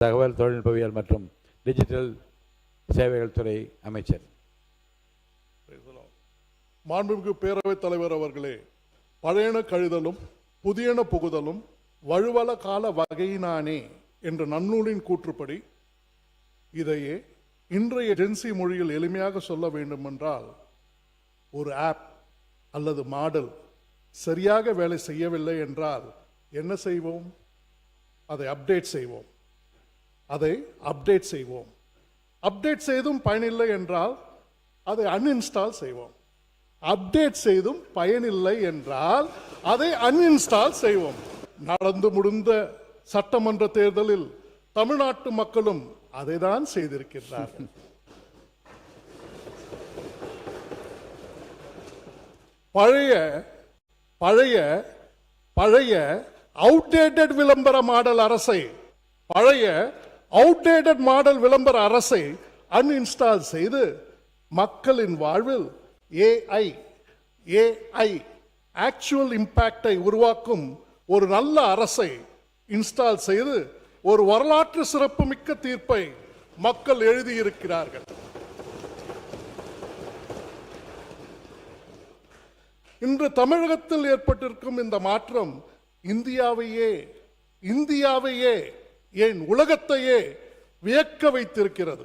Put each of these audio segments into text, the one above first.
தகவல் தொழில்நுட்பவியல் மற்றும் டிஜிட்டல் சேவைகள் துறை அமைச்சர். மாண்புமிகு பேரவைத் தலைவர் அவர்களே, பழையன கழிதலும் புதியன புகுதலும் வழுவல கால வகையினானே என்ற நன்னூலின் கூற்றுப்படி இதையே இன்றைய ஜென்சி மொழியில் எளிமையாக சொல்ல வேண்டுமென்றால், ஒரு ஆப் அல்லது மாடல் சரியாக வேலை செய்யவில்லை என்றால் என்ன செய்வோம்? அதை அப்டேட் செய்வோம். அப்டேட் செய்தும் பயனில்லை என்றால் அதை அன்இன்ஸ்டால் செய்வோம். அப்டேட் செய்தும் பயனில்லை என்றால் அதை அன்இன்ஸ்டால் செய்வோம். நடந்து முடிந்த சட்டமன்ற தேர்தலில் தமிழ்நாட்டு மக்களும் அதைதான் செய்திருக்கிறார்கள். பழைய அவுடேட்டட் விளம்பர மாடல் அரசை அவுடேட்டட் மாடல் விளம்பர அரசை அன்இன்ஸ்டால் செய்து மக்களின் வாழ்வில் ஏஐ ஆக்சுவல் இம்பாக்டை உருவாக்கும் ஒரு நல்ல அரசை இன்ஸ்டால் செய்து ஒரு வரலாற்று சிறப்புமிக்க தீர்ப்பை மக்கள் எழுதியிருக்கிறார்கள். இன்று தமிழகத்தில் ஏற்பட்டிருக்கும் இந்த மாற்றம் இந்தியாவையே ஏன் உலகத்தையே வியக்க வைத்திருக்கிறது.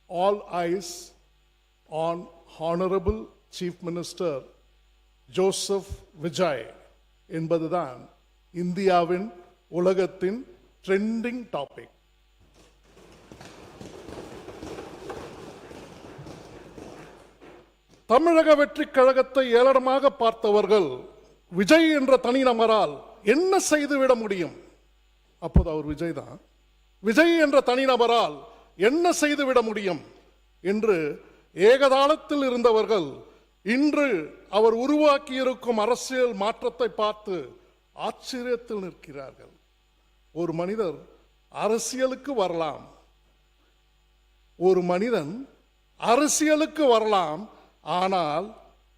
All eyes on Honorable Chief Minister Joseph Vijay என்பதுதான் இந்தியாவின் உலகத்தின் ட்ரெண்டிங் டாபிக். தமிழக வெற்றி கழகத்தை ஏளனமாக பார்த்தவர்கள் விஜய் என்ற தனிநபரால் என்ன செய்துவிட முடியும்? அப்போது அவர் விஜய் தான். விஜய் என்ற தனிநபரால் என்ன செய்துவிட முடியும் என்று ஏகதாளத்தில் இருந்தவர்கள் இன்று அவர் உருவாக்கியிருக்கும் அரசியல் மாற்றத்தை பார்த்து ஆச்சரியத்தில் நிற்கிறார்கள். ஒரு மனிதர் அரசியலுக்கு வரலாம், ஆனால்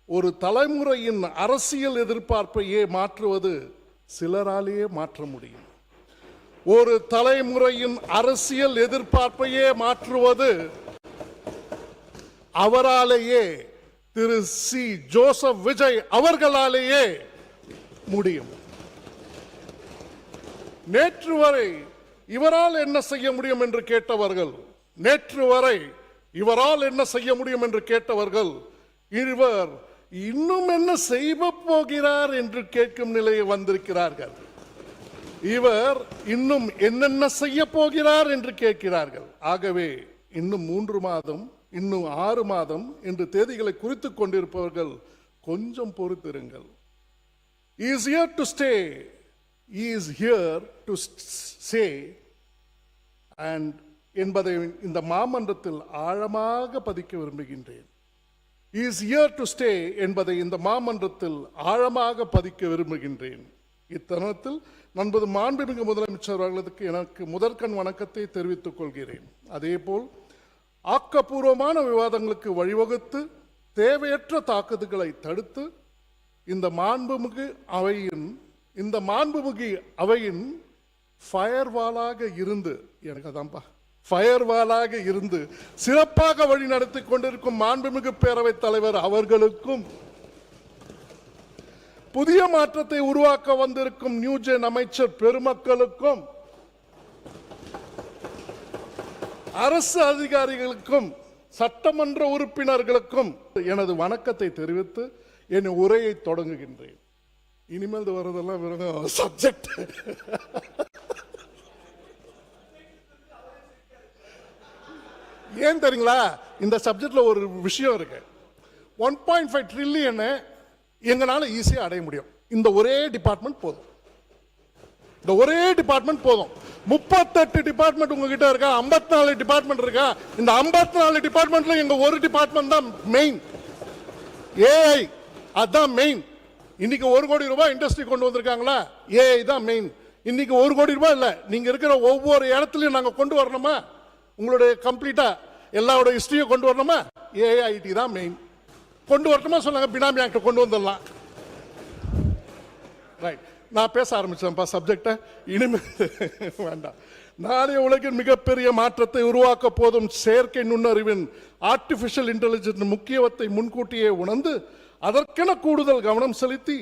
ஒரு தலைமுறையின் அரசியல் எதிர்பார்ப்பையே மாற்றுவது சிலராலேயே மாற்ற முடியும். ஒரு தலைமுறையின் அரசியல் எதிர்பார்ப்பையே மாற்றுவது அவராலேயே, திரு சி ஜோசப் விஜய் அவர்களாலேயே முடியும். நேற்று வரை இவரால் என்ன செய்ய முடியும் என்று கேட்டவர்கள் இவர் இன்னும் என்ன செய்ய போகிறார் என்று கேட்கும் நிலையை வந்திருக்கிறார்கள். இவர் இன்னும் என்னென்ன செய்ய போகிறார் என்று கேட்கிறார்கள். ஆகவே இன்னும் 3 மாதம், இன்னும் 6 மாதம் என்று தேதிகளை குறித்துக் கொண்டிருப்பவர்கள் கொஞ்சம் பொறுத்திருங்கள். He is here to stay. He is here to say and என்பதை இந்த மாமன்றத்தில் ஆழமாக பதிக்க விரும்புகின்றேன். He is here to stay என்பதை இந்த மாமன்றத்தில் ஆழமாக பதிக்க விரும்புகின்றேன். இத்தருணத்தில் நண்பது மாண்புமிகு முதலமைச்சர் அவர்களுக்கு எனக்கு முதற்கண் வணக்கத்தை தெரிவித்துக் கொள்கிறேன். அதேபோல் ஆக்கப்பூர்வமான விவாதங்களுக்கு வழிவகுத்து தேவையற்ற தாக்குதல்களை தடுத்து இந்த மாண்புமிகு அவையின் ஃபயர்வாலாக இருந்து சிறப்பாக வழி நடத்தி கொண்டிருக்கும் மாண்புமிகு பேரவைத் தலைவர் அவர்களுக்கும், புதிய மாற்றத்தை உருவாக்க வந்திருக்கும் நியூஜென் அமைச்சர் பெருமக்களுக்கும், அரசு அதிகாரிகளுக்கும், சட்டமன்ற உறுப்பினர்களுக்கும் எனது வணக்கத்தை தெரிவித்து என் உரையை தொடங்குகின்றேன். இனிமேல் வரதெல்லாம் வெறும் சப்ஜெக்ட். ஏன் தெரியுங்களா? இந்த சப்ஜெக்ட்ல ஒரு விஷயம் இருக்கு. 1.5 ட்ரில்லியன் எங்களால ஈஸியா அடைய முடியும். இந்த ஒரே டிபார்ட்மெண்ட் போதும். 38 டிபார்ட்மெண்ட் உங்ககிட்ட இருக்கா, 54 டிபார்ட்மெண்ட் இருக்கா. இந்த 54 டிபார்ட்மெண்ட்ல எங்க ஒரு டிபார்ட்மெண்ட் தான் மெயின். ஏஐ அதான் மெயின். இன்னைக்கு 1 கோடி ரூபாய் இண்டஸ்ட்ரி கொண்டு வந்திருக்காங்களா? ஏஐ தான் மெயின். இன்னைக்கு 1 கோடி ரூபாய் இல்ல, நீங்க இருக்கிற ஒவ்வொரு இடத்துலயும் நாங்க கொண்டு வரணுமா? உங்களுடைய கம்ப்ளீட்டா எல்லாரோட ஹிஸ்டரியை கொண்டு வரணுமா? ஏஐடி தான் மெயின். கொண்டு வரணுமா? சொன்னாங்க பினாமி ஆக்ட் கொண்டு வந்துடலாம். ரைட். நான் பேச ஆரம்பிச்சேன்ப்பா சப்ஜெக்டை, இனிமேல் வேண்டாம். நாளைய உலகின் மிகப்பெரிய மாற்றத்தை உருவாக்க போதும் செயற்கை நுண்ணறிவின் ஆர்டிபிஷியல் இன்டெலிஜென்ஸ் முக்கியத்துவத்தை முன்கூட்டியே உணர்ந்து அதற்கென கூடுதல் கவனம் செலுத்தி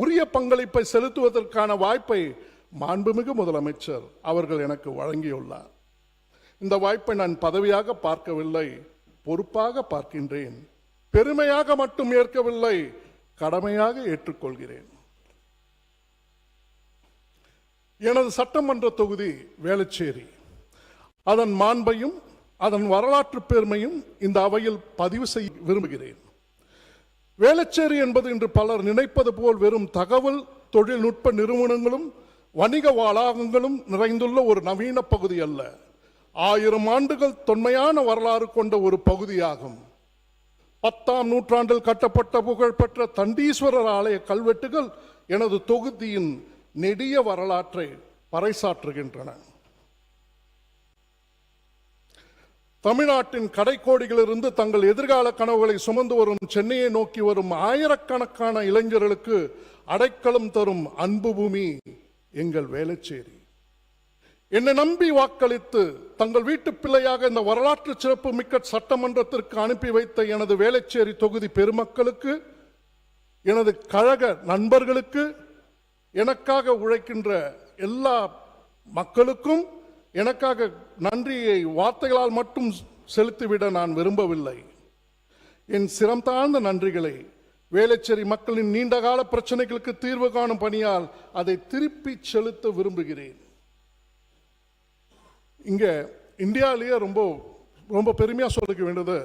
உரிய பங்களிப்பை செலுத்துவதற்கான வாய்ப்பை மாண்புமிகு முதலமைச்சர் அவர்கள் எனக்கு வழங்கியுள்ளார். இந்த வாய்ப்பை நான் பதவியாக பார்க்கவில்லை, பொறுப்பாக பார்க்கின்றேன். பெருமையாக மட்டும் ஏற்கவில்லை, கடமையாக ஏற்றுக்கொள்கிறேன். எனது சட்டமன்ற தொகுதி வேளச்சேரி. அதன் மாண்பையும் அதன் வரலாற்று பெருமையும் இந்த அவையில் பதிவு செய்ய விரும்புகிறேன். வேளச்சேரி என்பது இன்று பலர் நினைப்பது போல் வெறும் தகவல் தொழில்நுட்ப நிறுவனங்களும் வணிக வளாகங்களும் நிறைந்துள்ள ஒரு நவீன பகுதி அல்ல. 1000 ஆண்டுகள் தொன்மையான வரலாறு கொண்ட ஒரு பகுதியாகும். 10ஆம் நூற்றாண்டில் கட்டப்பட்ட புகழ்பெற்ற தண்டீஸ்வரர் ஆலய கல்வெட்டுகள் எனது தொகுதியின் நெடிய வரலாற்றை பறைசாற்றுகின்றன. தமிழ்நாட்டின் கடைக்கோடிகளிலிருந்து தங்கள் எதிர்கால கனவுகளை சுமந்து வரும் சென்னையை நோக்கி வரும் ஆயிரக்கணக்கான இளைஞர்களுக்கு அடைக்கலம் தரும் அன்பு பூமி எங்கள் வேளச்சேரி. என்னை நம்பி வாக்களித்து தங்கள் வீட்டு பிள்ளையாக இந்த வரலாற்று சிறப்பு மிக்க சட்டமன்றத்திற்கு அனுப்பி வைத்த எனது வேளச்சேரி தொகுதி பெருமக்களுக்கு, எனது கழக நண்பர்களுக்கு, எனக்காக உழைக்கின்ற எல்லா மக்களுக்கும் எனக்காக நன்றியை வார்த்தைகளால் மட்டும் செலுத்திவிட நான் விரும்பவில்லை. என் சிரம் தாழ்ந்த நன்றிகளை வேளச்சேரி மக்களின் நீண்டகால பிரச்சனைகளுக்கு தீர்வு காணும் பணியால் அதை திருப்பி செலுத்த விரும்புகிறேன். இங்க இந்தியாவிலேயே ரொம்ப ரொம்ப பெருமையா சொல்லிக்க வேண்டியது,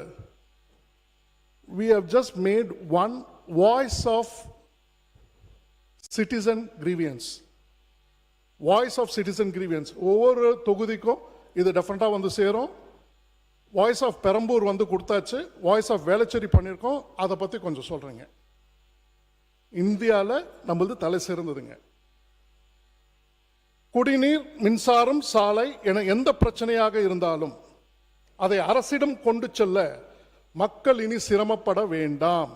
we have just made one voice of citizen grievance. Voice of citizen grievance. ஒவ்வொரு தொகுதிக்கும் இது டெஃபினட்டாக வந்து சேரும். வாய்ஸ் ஆஃப் பெரம்பூர் வந்து கொடுத்தாச்சு, வாய்ஸ் ஆஃப் வேளச்சேரி பண்ணியிருக்கோம். அதை பற்றி கொஞ்சம் சொல்கிறேங்க. இந்தியாவில் நம்மளது தலை சிறந்ததுங்க. குடிநீர், மின்சாரம், சாலை என எந்த பிரச்சனையாக இருந்தாலும் அதை அரசிடம் கொண்டு செல்ல மக்கள் இனி சிரமப்பட வேண்டாம்.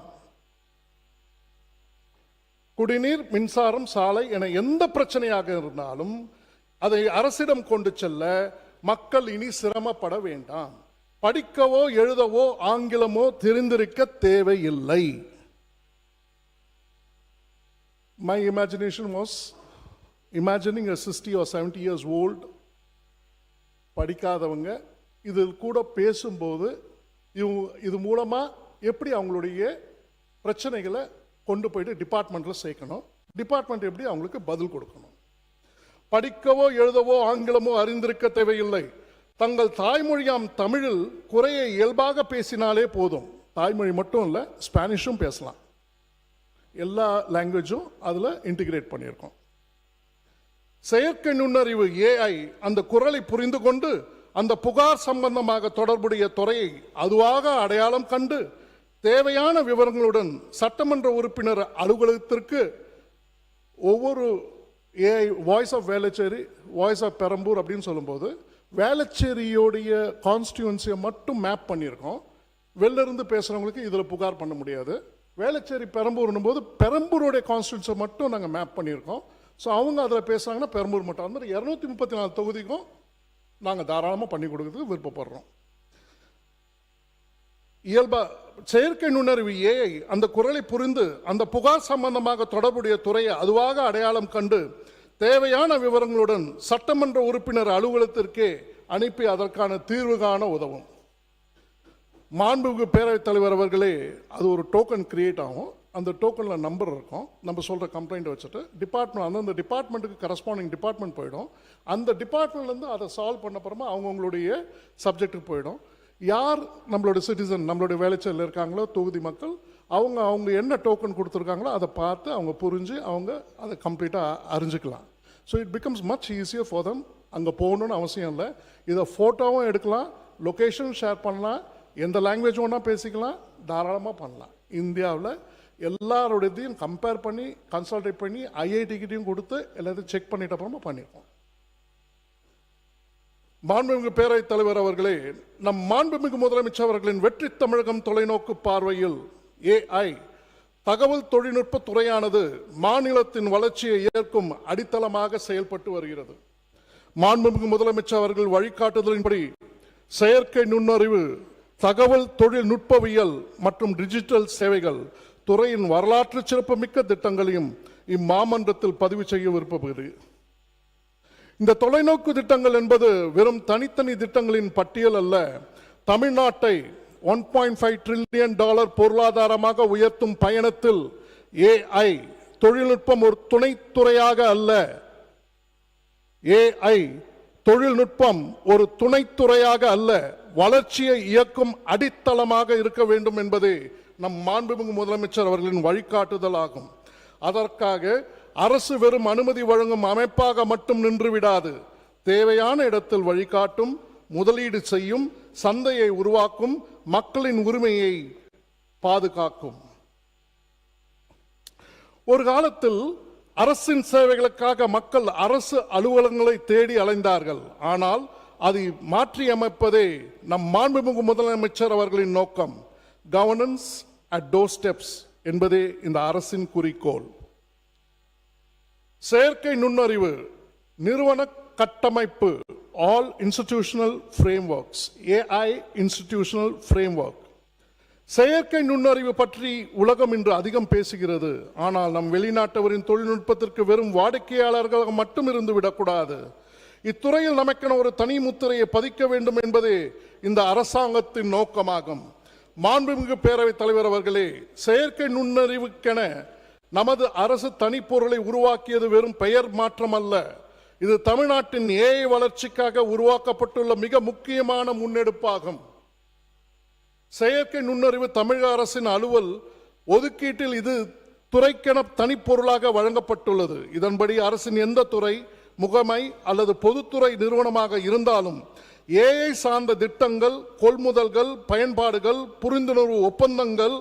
குடிநீர், மின்சாரம், சாலை என எந்த பிரச்சனையாக இருந்தாலும் அதை அரசிடம் கொண்டு செல்ல மக்கள் இனி சிரமப்பட வேண்டாம். படிக்கவோ எழுதவோ ஆங்கிலமோ தெரிந்திருக்க தேவையில்லை. My imagination was imagining a 60 or 70 years old படிக்காதவங்க இதில் கூட பேசும்போது இது மூலமா எப்படி அவங்களுடைய பிரச்சனைகளை கொண்டு போயிட்டு டிபார்ட்மெண்ட்டில் சேர்க்கணும், டிபார்ட்மெண்ட் எப்படி அவங்களுக்கு பதில் கொடுக்கணும். படிக்கவோ எழுதவோ ஆங்கிலமோ அறிந்திருக்க தேவையில்லை. தங்கள் தாய்மொழியாம் தமிழில் குறையை இயல்பாக பேசினாலே போதும். தாய்மொழி மட்டும் இல்லை, ஸ்பானிஷும் பேசலாம். எல்லா லாங்குவேஜும் அதில் இன்டிகிரேட் பண்ணியிருக்கோம். செயற்கை நுண்ணறிவு AI அந்த குரலை புரிந்து கொண்டு அந்த புகார் சம்பந்தமாக தொடர்புடைய துறையை அதுவாக அடையாளம் கண்டு தேவையான விவரங்களுடன் சட்டமன்ற உறுப்பினர் அலுவலகத்திற்கு ஒவ்வொரு AI voice of Velachery, voice of Perambur அப்படின்னு சொல்லும்போது வேளச்சேரியோடைய கான்ஸ்டியூன்சியை மட்டும் மேப் பண்ணியிருக்கோம். வெளில இருந்து பேசுகிறவங்களுக்கு இதில் புகார் பண்ண முடியாது. வேளச்சேரி பெரம்பூர்னும் போது பெரம்பூருடைய கான்ஸ்டியூன்சியை மட்டும் நாங்கள் மேப் பண்ணியிருக்கோம். ஸோ அவங்க அதில் பேசுகிறாங்கன்னா பெரம்பூர் மட்டும். அந்த மாதிரி 234 தொகுதிக்கும் நாங்கள் தாராளமாக பண்ணி கொடுக்கறதுக்கு விருப்பப்படுறோம். இயல்பா செயற்கை நுண்ணறிவு AI அந்த குரலை புரிந்து அந்த புகார் சம்பந்தமாக தொடர்புடைய துறையை அதுவாக அடையாளம் கண்டு தேவையான விவரங்களுடன் சட்டமன்ற உறுப்பினர் அலுவலகத்திற்கே அனுப்பி அதற்கான தீர்வு காண உதவும். மாண்புமிகு பேரவைத் தலைவர் அவர்களே, அது ஒரு டோக்கன் கிரியேட் ஆகும். அந்த டோக்கனில் நம்பர் இருக்கும். நம்ம சொல்கிற கம்ப்ளைண்ட் வச்சுட்டு டிபார்ட்மெண்ட் அந்தந்த டிபார்ட்மெண்ட்டுக்கு கரஸ்பாண்டிங் டிபார்ட்மெண்ட் போயிடும். அந்த டிபார்ட்மெண்ட்லேருந்து அதை சால்வ் பண்ண அப்புறமா அவங்கவுங்களுடைய சப்ஜெக்ட்டுக்கு போயிடும். யார் நம்மளோட சிட்டிசன், நம்மளுடைய வேளச்சேரியில் இருக்காங்களோ தொகுதி மக்கள், அவங்க என்ன டோக்கன் கொடுத்துருக்காங்களோ அதை பார்த்து அவங்க புரிஞ்சு அவங்க அதை கம்ப்ளீட்டாக அறிஞ்சிக்கலாம். So it becomes much easier for them. அங்கே போகணுன்னு அவசியம் இல்லை. இதை ஃபோட்டோவும் எடுக்கலாம், லொக்கேஷன் ஷேர் பண்ணலாம், எந்த லாங்குவேஜ் ஒன்றா பேசிக்கலாம், தாராளமாக பண்ணலாம். இந்தியாவில் எல்லாரோடையும் கம்பேர் பண்ணி கன்சல்டேட் பண்ணி IITகிட்டையும் கொடுத்து எல்லாத்தையும் செக் பண்ணிட்ட அப்புறமா பண்ணியிருக்கோம். மாண்புமிகு பேரவைத் தலைவர் அவர்களே, நம் மாண்புமிகு முதலமைச்சர் அவர்களின் வெற்றி தமிழகம் தொலைநோக்கு பார்வையில் AI தகவல் தொழில்நுட்ப துறையானது மாநிலத்தின் வளர்ச்சியை ஏற்கும் அடித்தளமாக செயல்பட்டு வருகிறது. மாண்புமிகு முதலமைச்சர் அவர்கள் வழிகாட்டுதலின்படி செயற்கை நுண்ணறிவு, தகவல் தொழில்நுட்பவியல் மற்றும் டிஜிட்டல் சேவைகள் துறையின் வரலாற்று சிறப்புமிக்க திட்டங்களையும் இம்மாமன்றத்தில் பதிவு செய்ய விருப்பப்படுகிறேன். இந்த தொலைநோக்கு திட்டங்கள் என்பது வெறும் தனித்தனி திட்டங்களின் பட்டியல் அல்ல. தமிழ்நாட்டை $1.5 trillion பொருளாதாரமாக உயர்த்தும் பயணத்தில் AI தொழில்நுட்பம் ஒரு துணைத்துறையாக அல்ல, AI தொழில்நுட்பம் ஒரு துணைத்துறையாக அல்ல, வளர்ச்சியை இயக்கும் அடித்தளமாக இருக்க வேண்டும் என்பதே நம் மாண்புமிகு முதலமைச்சர் அவர்களின் வழிகாட்டுதல் ஆகும். அதற்காக அரசு வெறும் அனுமதி வழங்கும் அமைப்பாக மட்டும் நின்று விடாது. தேவையான இடத்தில் வழிகாட்டும், முதலீடு செய்யும், சந்தையை உருவாக்கும், மக்களின் உரிமையை பாதுகாக்கும். ஒரு காலத்தில் அரசின் சேவைகளுக்காக மக்கள் அரசு அலுவலகங்களை தேடி அலைந்தார்கள். ஆனால் அதை மாற்றியமைப்பதே நம் மாண்புமிகு முதலமைச்சர் அவர்களின் நோக்கம். கவர்னன்ஸ் அட் டோர் ஸ்டெப்ஸ் என்பதே இந்த அரசின் குறிக்கோள். செயற்கை நுண்ணறிவு நிறுவன கட்டமைப்பு, all institutional frameworks, AI institutional framework. செயற்கை நுண்ணறிவு பற்றி உலகம் இன்று அதிகம் பேசுகிறது. ஆனால் நம் வெளிநாட்டவரின் தொழில்நுட்பத்திற்கு வெறும் வாடிக்கையாளர்களாக மட்டும் இருந்து விடக்கூடாது. இத்துறையில் நமக்கென ஒரு தனி முத்திரையை பதிக்க வேண்டும் என்பதே இந்த அரசாங்கத்தின் நோக்கமாகும். மாண்புமிகு பேரவைத் தலைவர் அவர்களே, செயற்கை நுண்ணறிவுக்கென நமது அரசு தனிப்பொருளை உருவாக்கியது வெறும் பெயர் மாற்றம் அல்ல. இது தமிழ்நாட்டின் AI வளர்ச்சிக்காக உருவாக்கப்பட்டுள்ள மிக முக்கியமான முன்னெடுப்பாகும். செயற்கை நுண்ணறிவு தமிழக அரசின் அலுவல் ஒதுக்கீட்டில் இது துறைக்கென தனிப்பொருளாக வழங்கப்பட்டுள்ளது. இதன்படி அரசின் எந்த துறை, முகமை அல்லது பொதுத்துறை நிறுவனமாக இருந்தாலும் AI சார்ந்த திட்டங்கள், கொள்முதல்கள், பயன்பாடுகள், புரிந்துணர்வு ஒப்பந்தங்கள்,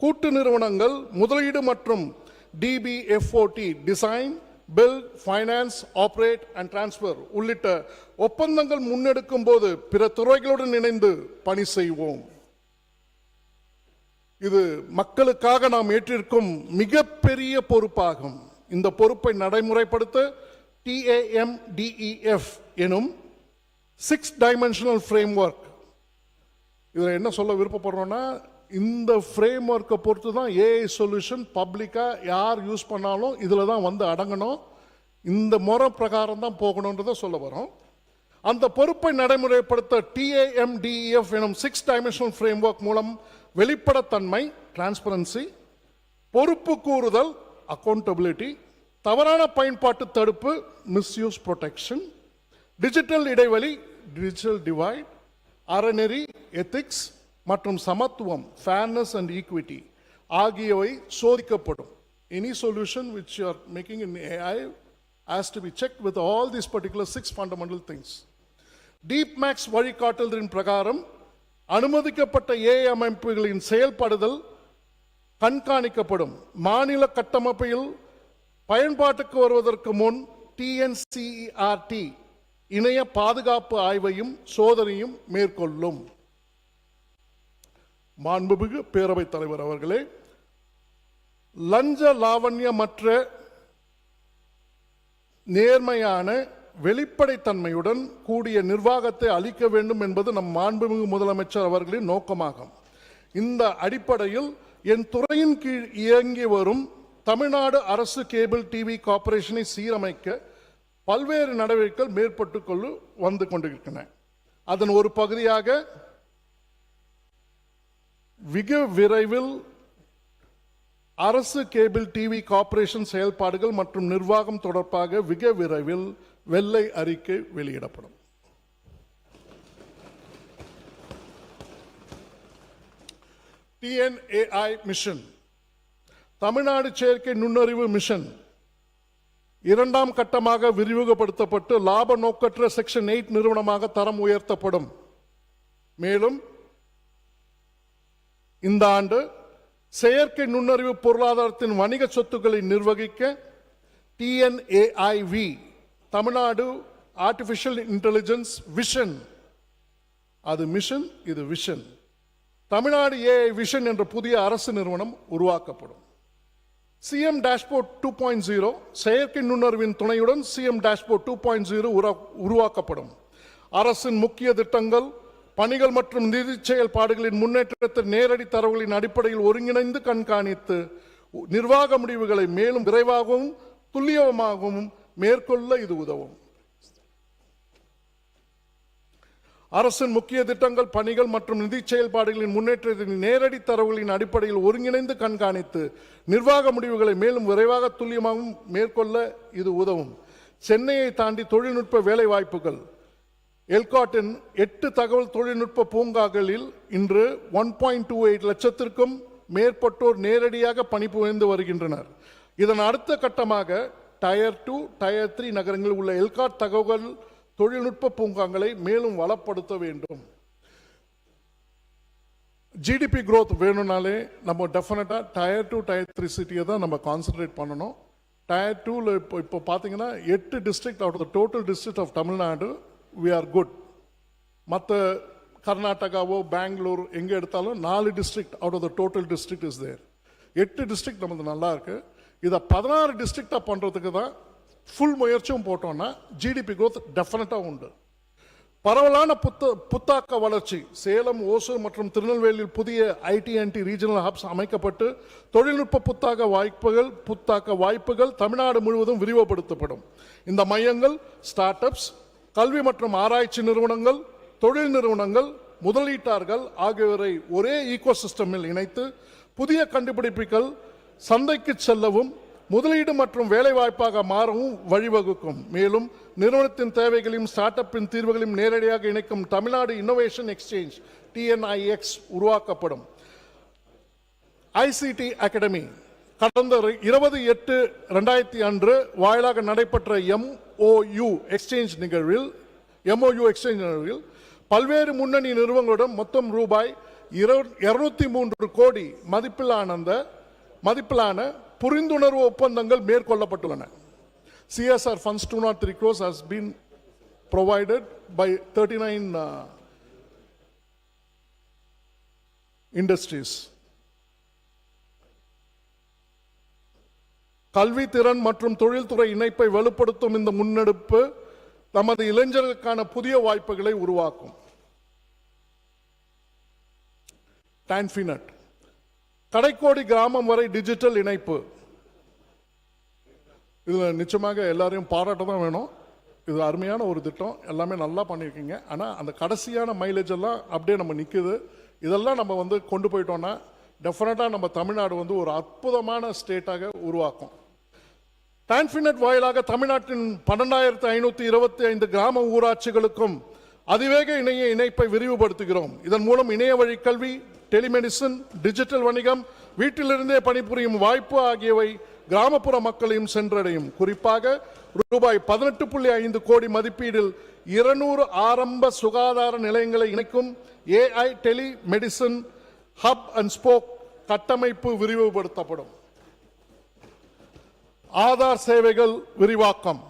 கூட்டு நிறுவனங்கள், முதலீடு மற்றும் DBFOT design, build, finance, operate and transfer உள்ளிட்ட ஒப்பந்தங்கள் முன்னெடுக்கும் போது பிற துறைகளுடன் இணைந்து பணி செய்வோம். இது மக்களுக்காக நாம் ஏற்றிருக்கும் மிகப்பெரிய பொறுப்பாகும். இந்த பொறுப்பை நடைமுறைப்படுத்த TAMDEF எனும் 6 dimensional framework. இதில் என்ன சொல்ல விருப்பப்படுறோம்னா, இந்த ஃப்ரேம் ஒர்க்கை பொறுத்து தான் AI சொல்யூஷன் பப்ளிக்காக யார் யூஸ் பண்ணாலும் இதில் தான் வந்து அடங்கணும். இந்த முறை பிரகாரம் தான் போகணுன்றதை சொல்ல வரோம். அந்த பொறுப்பை நடைமுறைப்படுத்த TAMDEF எனும் 6 dimensional framework மூலம் வெளிப்படைத்தன்மை, டிரான்ஸ்பரன்சி, பொறுப்பு கூறுதல், அக்கௌண்டபிலிட்டி, தவறான பயன்பாட்டு தடுப்பு, மிஸ்யூஸ் ப்ரொடெக்ஷன், டிஜிட்டல் இடைவெளி, டிஜிட்டல் டிவைட், அறநெறி, எத்திக்ஸ் மற்றும் சமத்துவம், ஃபேர்னஸ் அண்ட் ஈக்விட்டி ஆகியவை சோதிக்கப்படும். Any solution which you are making in AI has to be checked with all these particular 6 fundamental things. DeepMax வழிகாட்டுதலின் பிரகாரம் அனுமதிக்கப்பட்ட AI அமைப்புகளின் செயல்படுதல் கண்காணிக்கப்படும். மாநில கட்டமைப்பில் பயன்பாட்டுக்கு வருவதற்கு முன் TNCERT இணைய பாதுகாப்பு ஆய்வையும் சோதனையும் மேற்கொள்ளும். மாண்புமிகு பேரவைத் தலைவர் அவர்களே, லஞ்ச லாவண்யமற்ற நேர்மையான வெளிப்படைத்தன்மையுடன் கூடிய நிர்வாகத்தை அளிக்க வேண்டும் என்பது நம் மாண்புமிகு முதலமைச்சர் அவர்களின் நோக்கமாகும். இந்த அடிப்படையில் என் துறையின் கீழ் இயங்கி வரும் தமிழ்நாடு அரசு கேபிள் டிவி கார்ப்பரேஷனை சீரமைக்க பல்வேறு நடவடிக்கைகள் மேற்பட்டு வந்து கொண்டிருக்கின்றன. அதன் ஒரு பகுதியாக மிக விரைவில் அரசு கேபிள் டிவி கார்ப்பரேஷன் செயல்பாடுகள் மற்றும் நிர்வாகம் தொடர்பாக மிக விரைவில் வெள்ளை அறிக்கை வெளியிடப்படும். TNAI மிஷன், தமிழ்நாடு செயற்கை நுண்ணறிவு மிஷன் 2ஆம் கட்டமாக விரிவுபடுத்தப்பட்டு லாப நோக்கற்ற செக்ஷன் 8 நிறுவனமாக தரம் உயர்த்தப்படும். மேலும் இந்த ஆண்டு செயற்கை நுண்ணறிவு பொருளாதாரத்தின் வணிக சொத்துக்களை நிர்வகிக்க TNAIV, Tamil Nadu artificial intelligence vision, அது மிஷன், இது விஷன், தமிழ்நாடு AI விஷன் என்ற புதிய அரசு நிறுவனம் உருவாக்கப்படும். சிஎம் டேஷ்போர்ட் 2.0 செயற்கை நுண்ணறிவின் துணையுடன் சிஎம் டேஷ்போர்ட் 2.0 உருவாக்கப்படும். அரசின் முக்கிய திட்டங்கள், பணிகள் மற்றும் நிதி செயல்பாடுகளின் முன்னேற்றத்தை நேரடி தரவுகளின் அடிப்படையில் ஒருங்கிணைந்து கண்காணித்து நிர்வாக முடிவுகளை மேலும் விரைவாகவும் துல்லியமாகவும் மேற்கொள்ள இது உதவும். அரசின் முக்கிய திட்டங்கள், பணிகள் மற்றும் நிதி செயல்பாடுகளின் முன்னேற்றத்தின் நேரடி தரவுகளின் அடிப்படையில் ஒருங்கிணைந்து கண்காணித்து நிர்வாக முடிவுகளை மேலும் விரைவாக துல்லியமாகவும் மேற்கொள்ள இது உதவும். சென்னையை தாண்டி தொழில்நுட்ப வேலை வாய்ப்புகள். எல்காட்டின் 8 தகவல் தொழில்நுட்ப பூங்காக்களில் இன்று 1.28 லட்சத்திற்கும் மேற்பட்டோர் நேரடியாக பணிபுரிந்து வருகின்றனர். இதன் அடுத்த கட்டமாக டயர் 2, டயர் 3 நகரங்களில் உள்ள எல்காட் தகவல் தொழில்நுட்ப பூங்காங்களை மேலும் வளப்படுத்த வேண்டும். ஜிடிபி growth வேணும்னாலே நம்ம டெஃபினட்டா டயர் 2, டயர் 3 சிட்டியை தான் நம்ம கான்சென்ட்ரேட் பண்ணணும். டயர் 2ல இப்போ பார்த்தீங்கன்னா 8 district out of the total district of Tamil Nadu we are good. மற்ற கர்நாடகாவோ பெங்களூர் எங்கே எடுத்தாலும் 4 district out of the total district is there. 8 district நமக்கு நல்லா இருக்கு. இதை 16 டிஸ்ட்ரிக்டா பண்றதுக்கு தான் ஃபுல் முயற்சியும் போட்டோம்னா ஜிடிபி growth டெஃபினட்டாக உண்டு. பரவலான புத்தாக்க வளர்ச்சி. சேலம், ஓசூர் மற்றும் திருநெல்வேலியில் புதிய ஐடி&டி ரீஜனல் ஹப்ஸ் அமைக்கப்பட்டு தொழில்நுட்ப புத்தாக்க வாய்ப்புகள் தமிழ்நாடு முழுவதும் விரிவுபடுத்தப்படும். இந்த மையங்கள் ஸ்டார்ட் அப்ஸ், கல்வி மற்றும் ஆராய்ச்சி நிறுவனங்கள், தொழில் நிறுவனங்கள், முதலீட்டாளர்கள் ஆகியோரை ஒரே ஈகோசிஸ்டமில் இணைத்து புதிய கண்டுபிடிப்புகள் சந்தைக்கு செல்லவும் முதலீடு மற்றும் வேலைவாய்ப்பாக மாறவும் வழிவகுக்கும். மேலும் நிறுவனத்தின் தேவைகளையும் ஸ்டார்ட் அப்பின் தீர்வுகளையும் நேரடியாக இணைக்கும் தமிழ்நாடு இன்னோவேஷன் எக்ஸ்சேஞ்ச் TNIX உருவாக்கப்படும். ICT அகாடமி கடந்த 20/8/2000 அன்று வாயிலாக நடைபெற்ற MOU எக்ஸ்சேஞ்ச் நிகழ்வில் பல்வேறு முன்னணி நிறுவனங்களுடன் மொத்தம் ரூபாய் 203 கோடி மதிப்பிலான புரிந்துணர்வு ஒப்பந்தங்கள் மேற்கொள்ளப்பட்டுள்ளன. CSR funds 203 crores has been provided by 39 industries. கல்வி, திறன் மற்றும் தொழில்துறை இணைப்பை வலுப்படுத்தும் இந்த முன்னெடுப்பு நமது இளைஞர்களுக்கான புதிய வாய்ப்புகளை உருவாக்கும். டான்ஃபினட் கடைக்கோடி கிராமம் வரை டிஜிட்டல் இணைப்பு. இதில் நிச்சயமாக எல்லாரையும் பாராட்ட தான் வேணும். இது அருமையான ஒரு திட்டம், எல்லாமே நல்லா பண்ணியிருக்கீங்க. ஆனால் அந்த கடைசியான மைலேஜ் எல்லாம் அப்படியே நம்ம நிற்குது. இதெல்லாம் நம்ம கொண்டு போயிட்டோம்னா டெஃபினட்டாக நம்ம தமிழ்நாடு ஒரு அற்புதமான ஸ்டேட்டாக உருவாக்கும். டான்ஃபினட் வாயிலாக தமிழ்நாட்டின் 12,525 கிராம ஊராட்சிகளுக்கும் அதிவேக இணைப்பை விரிவுபடுத்துகிறோம். இதன் மூலம் இணைய வழி கல்வி, டெலிமெடிசின், டிஜிட்டல் வணிகம், வீட்டிலிருந்தே பணிபுரியும் வாய்ப்பு ஆகியவை கிராமப்புற மக்களையும் சென்றடையும். குறிப்பாக ரூபாய் 18.5 கோடி மதிப்பீடில் 200 ஆரம்ப சுகாதார நிலையங்களை இணைக்கும் AI telemedicine hub and spoke கட்டமைப்பு விரிவுபடுத்தப்படும். ஆதார் சேவைகள் விரிவாக்கம்.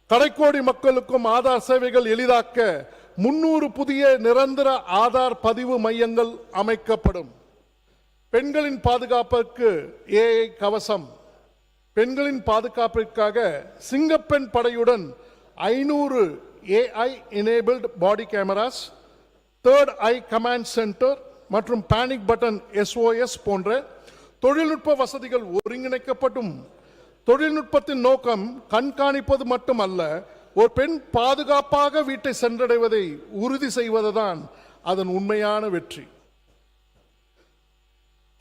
கடைக்கோடி மக்களுக்கும் ஆதார் சேவைகள் எளிதாக்க 300 புதிய நிரந்தர ஆதார் பதிவு மையங்கள் அமைக்கப்படும். பெண்களின் பாதுகாப்புக்கு AI கவசம். பெண்களின் பாதுகாப்பிற்காக சிங்கப்பெண் படையுடன் 500 AI enabled பாடி கேமராஸ், தேர்ட் ஐ கமாண்ட் சென்டர் மற்றும் பேனிக் பட்டன் SOS போன்ற தொழில்நுட்ப வசதிகள் ஒருங்கிணைக்கப்படும். தொழில்நுட்பத்தின் நோக்கம் கண்காணிப்பது மட்டுமல்ல, ஒரு பெண் பாதுகாப்பாக வீட்டை சென்றடைவதை உறுதி செய்வதுதான் அதன் உண்மையான வெற்றி.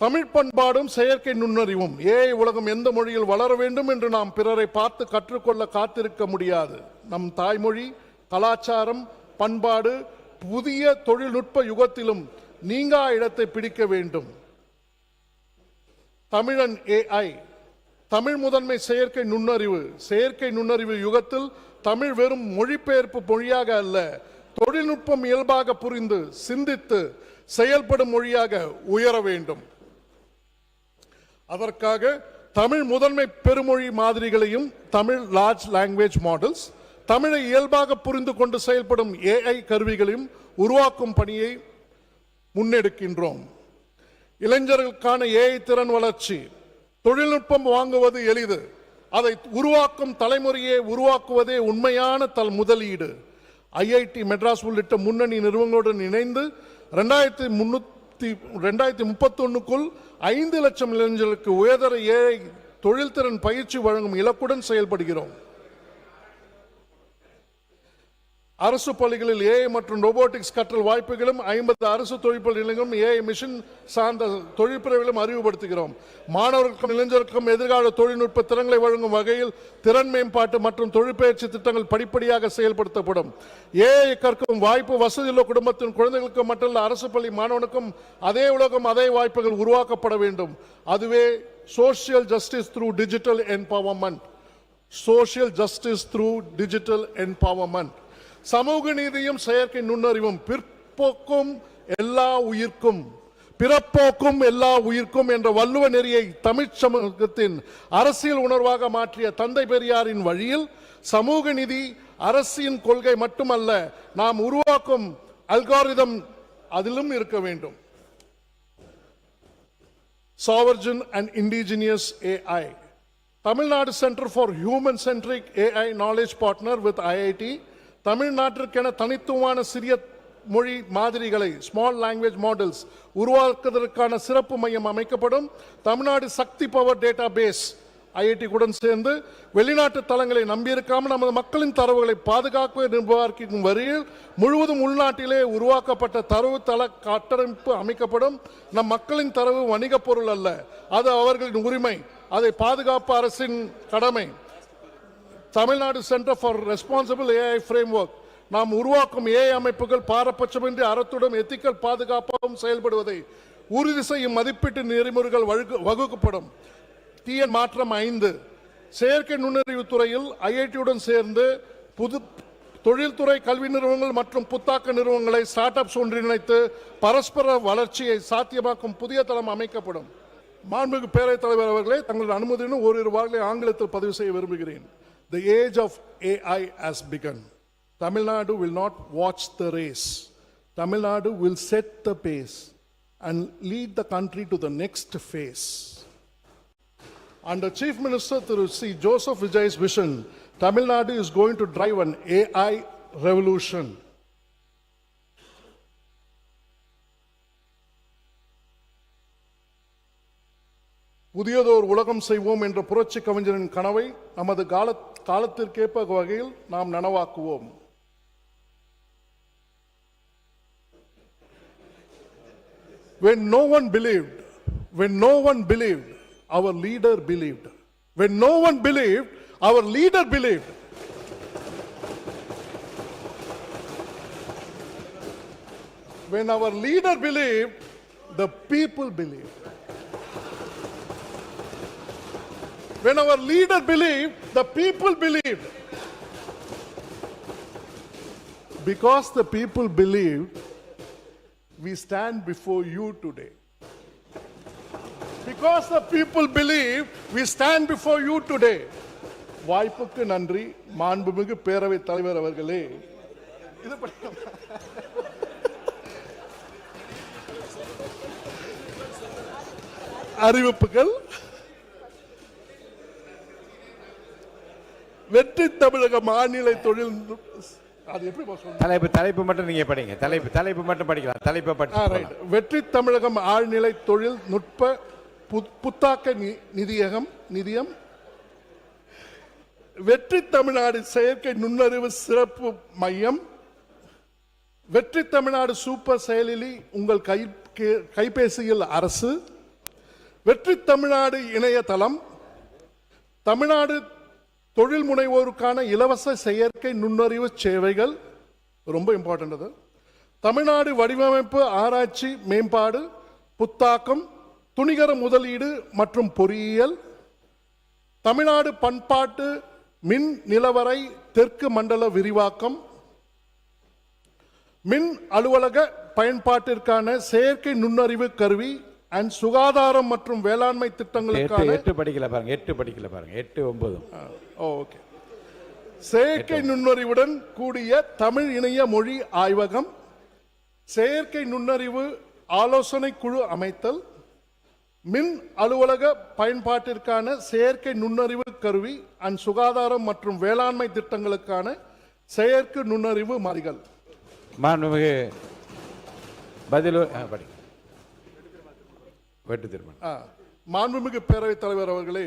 தமிழ் பண்பாடும் செயற்கை நுண்ணறிவும். AI உலகம் எந்த மொழியில் வளர வேண்டும் என்று நாம் பிறரை பார்த்து கற்றுக்கொள்ள காத்திருக்க முடியாது. நம் தாய்மொழி, கலாச்சாரம், பண்பாடு புதிய தொழில்நுட்ப யுகத்திலும் நீங்கா இடத்தை பிடிக்க வேண்டும். தமிழன் AI. தமிழ் முதன்மை செயற்கை நுண்ணறிவு யுகத்தில் தமிழ் வெறும் மொழிபெயர்ப்பு மொழியாக அல்ல, தொழில்நுட்பம் இயல்பாக புரிந்து சிந்தித்து செயல்படும் மொழியாக உயர வேண்டும். அதற்காக தமிழ் முதன்மை பெருமொழி மாதிரிகளையும், தமிழ் லார்ஜ் லாங்குவேஜ் மாடல்ஸ், தமிழை இயல்பாக புரிந்து கொண்டு செயல்படும் AI கருவிகளையும் உருவாக்கும் பணியை முன்னெடுக்கின்றோம். இளைஞர்களுக்கான AI திறன் வளர்ச்சி. தொழில்நுட்பம் வாங்குவது எளிது, அதை உருவாக்கும் தலைமுறையை உருவாக்குவதே உண்மையான முதலீடு. ஐஐடி மெட்ராஸ் உள்ளிட்ட முன்னணி நிறுவனங்களுடன் இணைந்து 2031க்குள் 5 லட்சம் இளைஞர்களுக்கு உயர்தர ஏழை தொழில்திறன் பயிற்சி வழங்கும் இலக்குடன் செயல்படுகிறோம். அரசு பள்ளிகளில் ஏஐ மற்றும் ரோபோட்டிக்ஸ் கற்றல் வாய்ப்புகளும் 50 அரசு தொழில்நுட்ப நிலையங்களும் ஏஐ மிஷின் சார்ந்த தொழில்பிரிவுகளும் அறிவுபடுத்துகிறோம். மாணவர்களுக்கும் இளைஞர்களுக்கும் எதிர்கால தொழில்நுட்ப திறன்களை வழங்கும் வகையில் திறன் மேம்பாட்டு மற்றும் தொழிற்பயிற்சி திட்டங்கள் படிப்படியாக செயல்படுத்தப்படும். ஏஐ கற்கும் வாய்ப்பு வசதியுள்ள குடும்பத்தின் குழந்தைகளுக்கு மட்டுமல்ல, அரசு பள்ளி மாணவனுக்கும் அதே உலகம் அதே வாய்ப்புகள் உருவாக்கப்பட வேண்டும். அதுவே social justice through digital empowerment. Social justice through digital empowerment. சமூக நீதியும் செயற்கை நுண்ணறிவும். பிற்போக்கும் எல்லா உயிர்க்கும், பிறப்போக்கும் எல்லா உயிர்க்கும் என்ற வள்ளுவ நெறியை தமிழ் சமூகத்தின் அரசியல் உணர்வாக மாற்றிய தந்தை பெரியாரின் வழியில் சமூக நீதி அரசின் கொள்கை மட்டுமல்ல, நாம் உருவாக்கும் அல்காரிதம் அதிலும் இருக்க வேண்டும். Sovereign and indigenous AI. Tamil Nadu centre for human centric AI knowledge partner with IIT. தமிழ்நாட்டிற்கென தனித்துவமான சிறிய மொழி மாதிரிகளை ஸ்மால் லாங்குவேஜ் மாடல்ஸ் உருவாக்குவதற்கான சிறப்பு மையம் அமைக்கப்படும். தமிழ்நாடு சக்தி பவர் டேட்டா பேஸ் ஐஐடி உடன் சேர்ந்து வெளிநாட்டு தளங்களை நம்பியிருக்காமல் நமது மக்களின் தரவுகளை பாதுகாக்க நிர்வாகிக்கும் வரியில் முழுவதும் உள்நாட்டிலே உருவாக்கப்பட்ட தரவு தள கட்டமைப்பு அமைக்கப்படும். நம் மக்களின் தரவு வணிக பொருள் அல்ல, அது அவர்களின் உரிமை. அதை பாதுகாப்பு அரசின் கடமை. Tamil Nadu centre for responsible AI framework. நாம் உருவாக்கும் ஏஐ அமைப்புகள் பாரபட்சமின்றி அறத்துடன் எத்திக்கல் பாதுகாப்பாகவும் செயல்படுவதை உறுதி செய்யும் மதிப்பீட்டு நெறிமுறைகள் வகுக்கப்படும். TN மாற்றம் 5. செயற்கை நுண்ணறிவு துறையில் ஐஐடியுடன் சேர்ந்து புது தொழில்துறை கல்வி நிறுவனங்கள் மற்றும் புத்தாக்க நிறுவனங்களை ஸ்டார்ட் அப்ஸ் ஒன்றிணைத்து பரஸ்பர வளர்ச்சியை சாத்தியமாக்கும் புதிய தளம் அமைக்கப்படும். மாண்புமிகு பேரவைத் தலைவர் அவர்களே, தங்களது அனுமதியுடன் ஓரிரு வார்த்தைகளை ஆங்கிலத்தில் பதிவு செய்ய விரும்புகிறேன். The age of AI has begun. Tamil Nadu will not watch the race. Tamil Nadu will set the pace and lead the country to the next phase. Under Chief Minister Thiru C. Joseph Vijay's vision, Tamil Nadu is going to drive an AI revolution. புதியதோர் உலகம் செய்வோம் என்ற புரட்சி கவிஞரின் கனவை நமது காலத்திற்கேற்ப வகையில் நாம் நனவாக்குவோம். When no one believed, our leader believed. When no one believed, our leader believed. When our leader believed, the people believed. When our leader believed, the people believed. Because the people believed, we stand before you today. Because the people believe, we stand before you today. வாய்ப்புக்கு நன்றி. மாண்புமிகு பேரவைத் தலைவர் அவர்களே, அறிவிப்புகள். வெற்றி தமிழக மாநில தொழில் தலைப்பு மட்டும் நீங்க படிங்க. தலைப்பு மட்டும் படிக்கலாம். தலைப்பை படிச்சு. வெற்றி தமிழகம் ஆழ்நிலை தொழில்நுட்ப புத்தாக்க நிதியம். வெற்றி தமிழ்நாடு செயற்கை நுண்ணறிவு சிறப்பு மையம். வெற்றி தமிழ்நாடு சூப்பர் செயலி உங்கள் கைபேசியில் அரசு. வெற்றி தமிழ்நாடு இணையதளம். தமிழ்நாடு தொழில் முனைவோருக்கான இலவச செயற்கை நுண்ணறிவு சேவைகள், ரொம்ப இம்பார்ட்டன்ட் அது. தமிழ்நாடு வடிவமைப்பு ஆராய்ச்சி மேம்பாடு புத்தாக்கம் துணிகர முதலீடு மற்றும் பொறியியல். தமிழ்நாடு பண்பாட்டு மின் நிலவரை தெற்கு மண்டல விரிவாக்கம். மின் அலுவலக பயன்பாட்டிற்கான செயற்கை நுண்ணறிவு கருவி அண்ட் சுகாதாரம் மற்றும் வேளாண்மை திட்டங்களுக்கான 8 படிக்கல பாருங்க. 8 படிக்கல பாருங்க. 8 9. ஓகே. செயற்கை நுண்ணறிவுடன் கூடிய தமிழ் இணைய மொழி ஆய்வகம். செயற்கை நுண்ணறிவு ஆலோசனை குழு அமைத்தல். மின் அலுவலக பயன்பாட்டிற்கான செயற்கை நுண்ணறிவு கருவி அண்ட் சுகாதாரம் மற்றும் வேளாண்மை திட்டங்களுக்கான செயற்கை நுண்ணறிவு மாறிகள். மாண்புமிகு பதிலூர் படி வெட்டு தீர்மானம். மாண்புமிகு பேரவைத் தலைவர் அவர்களே,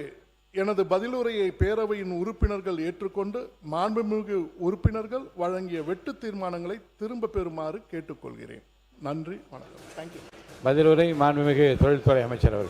எனது பதிலுரையை பேரவையின் உறுப்பினர்கள் ஏற்றுக்கொண்டு மாண்புமிகு உறுப்பினர்கள் வழங்கிய வெட்டு தீர்மானங்களை திரும்ப பெறுமாறு கேட்டுக்கொள்கிறேன். நன்றி, வணக்கம். தேங்க்யூ. பதிலுரை மாண்புமிகு தொழில்துறை அமைச்சர் அவர்கள்.